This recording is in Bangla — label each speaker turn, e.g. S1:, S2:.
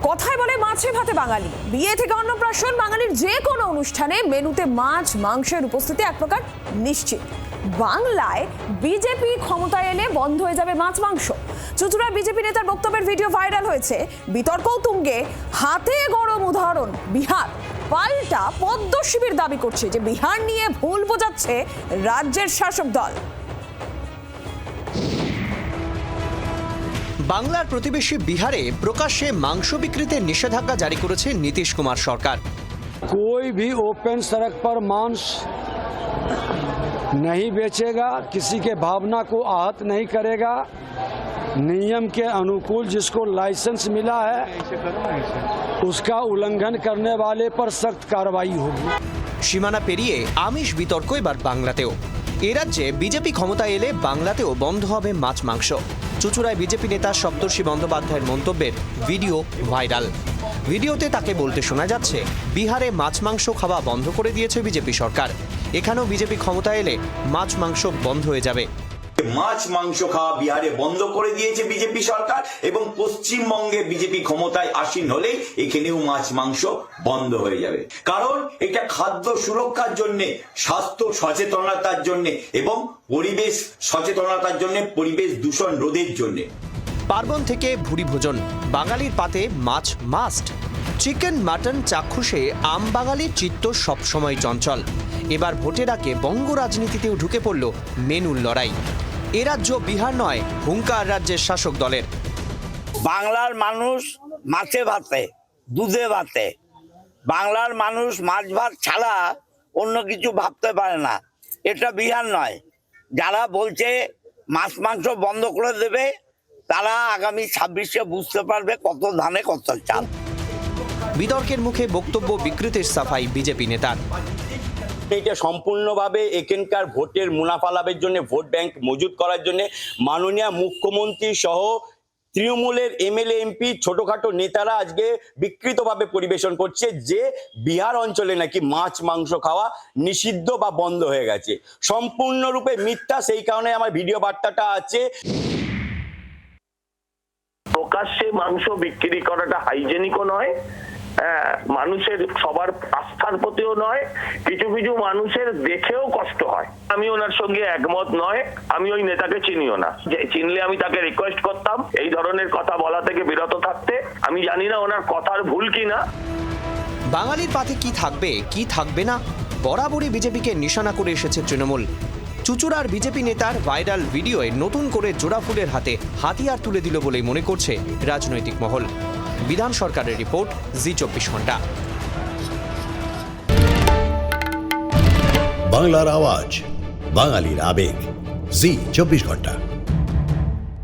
S1: কথায় বলে মাছে ভাতে বাঙালি, বিয়ে থেকে অন্নপ্রাশন, বাঙালির যে কোনো অনুষ্ঠানে মেনুতে মাছ মাংসের উপস্থিতি এক প্রকার নিশ্চিত। বাংলায় বিজেপি ক্ষমতায় এলে বন্ধ হয়ে যাবে মাছ মাংস। চুঁচুড়ার বিজেপি নেতার বক্তব্যের ভিডিও ভাইরাল হয়েছে। বিতর্কও তুঙ্গে। হাতে গরম উদাহরণ বিহার। পাল্টা পদ্ম শিবির দাবি করছে যে বিহার নিয়ে ভুল বোঝাচ্ছে রাজ্যের শাসক দল।
S2: বাংলার প্রতিবেশী বিহারে প্রকাশ্যে মাংস বিক্রিতে নিষেধাজ্ঞা জারি করেছে নীতিশ কুমার সরকার।
S3: कोई भी ओपन सड़क पर मांस नहीं बेचेगा, किसी के भावना को आहत नहीं करेगा, नियम के अनुकूल जिसको लाइसेंस मिला है उसका उल्लंघन करने वाले पर सख्त कार्रवाई होगी।
S2: সীমানা পেরিয়ে আমিষ বিতর্ক এবার বাংলাতেও। এ রাজ্যে বিজেপি ক্ষমতায় এলে বাংলাতেও বন্ধ হবে মাছ মাংস। চুঁচুড়ায় বিজেপি নেতা সপ্তর্ষি বন্দ্যোপাধ্যায়ের মন্তব্যের ভিডিও ভাইরাল। ভিডিওতে তাকে বলতে শোনা যাচ্ছে, বিহারে মাছ মাংস খাওয়া বন্ধ করে দিয়েছে বিজেপি সরকার, এখানেও বিজেপি ক্ষমতায় এলে মাছ মাংস বন্ধ হয়ে যাবে।
S4: মাছ মাংস খাওয়া বিহারে বন্ধ করে দিয়েছে বিজেপি সরকার, এবং পশ্চিমবঙ্গে বিজেপি ক্ষমতায় আসীন হলে এখানেও মাছ মাংস বন্ধ হয়ে যাবে। কারণ এটা খাদ্য সুরক্ষার জন্য, স্বাস্থ্য সচেতনতার জন্য এবং পরিবেশ সচেতনতার জন্য, পরিবেশ দূষণ রোধের জন্য।
S2: পার্বণ থেকে ভুরি ভোজন, বাঙালির পাতে মাছ মাস্ট। চিকেন মাটন চাক্ষুষে আম বাঙালির চিত্ত সবসময় চঞ্চল। এবার ভোটের আগে বঙ্গ রাজনীতিতেও ঢুকে পড়ল মেনুর লড়াই। এ রাজ্য বিহার নয়, হুঙ্কার রাজ্যের শাসক দলের।
S5: বাংলার মানুষ মাছে ভাতে, দুধে ভাতে। বাংলার মানুষ মাছ ভাত ছাড়া অন্য কিছু ভাবতে পারে না। এটা বিহার নয়। যারা বলছে মাছ মাংস বন্ধ করে দেবে, তারা আগামী 26-এ বুঝতে পারবে কত ধানে কত চাল।
S2: বিতর্কের মুখে বক্তব্য বিকৃতির সাফাই বিজেপি নেতার।
S6: এটা সম্পূর্ণভাবে এখানকার ভোটের মুনাফা লাভের জন্য, ভোট ব্যাংক মজুত করার জন্য মাননীয় মুখ্যমন্ত্রী সহ তৃণমূলের এমএলএ এমপি ছোটখাটো নেতারা আজকে বিকৃতভাবে পরিবেশন করছে যে বিহার অঞ্চলে নাকি মাছ মাংস খাওয়া নিষিদ্ধ বা বন্ধ হয়ে গেছে। সম্পূর্ণরূপে মিথ্যা। সেই কারণে আমার ভিডিও বার্তাটা আছে।
S7: প্রকাশ্যে মাংস বিক্রি করাটা হাইজেনিকও নয়, মানুষের সবার আস্থার প্রতিও নয়, কিছু কিছু মানুষের দেখেও কষ্ট হয়। আমি ওনার সঙ্গে একমত নয়, আমি ওই নেতাকে চিনিও না। যে চিনলে আমি তাকে রিকোয়েস্ট করতাম এই ধরনের কথা বলা থেকে বিরত থাকতে। আমি জানি না ওনার কথার ভুল কিনা।
S2: বাঙালির পাতে কি থাকবে কি থাকবে না, বরাবরই বিজেপিকে নিশানা করে এসেছে তৃণমূল। চুঁচুড়ার বিজেপি নেতার ভাইরাল ভিডিওয়ে নতুন করে জোড়া ফুলের হাতে হাতিয়ার তুলে দিল বলেই মনে করছে রাজনৈতিক মহল। বিধান সরকারের রিপোর্ট, জি24 ঘন্টা।
S8: বাংলার আওয়াজ, বাঙালির আবেগ, জি24 ঘন্টা।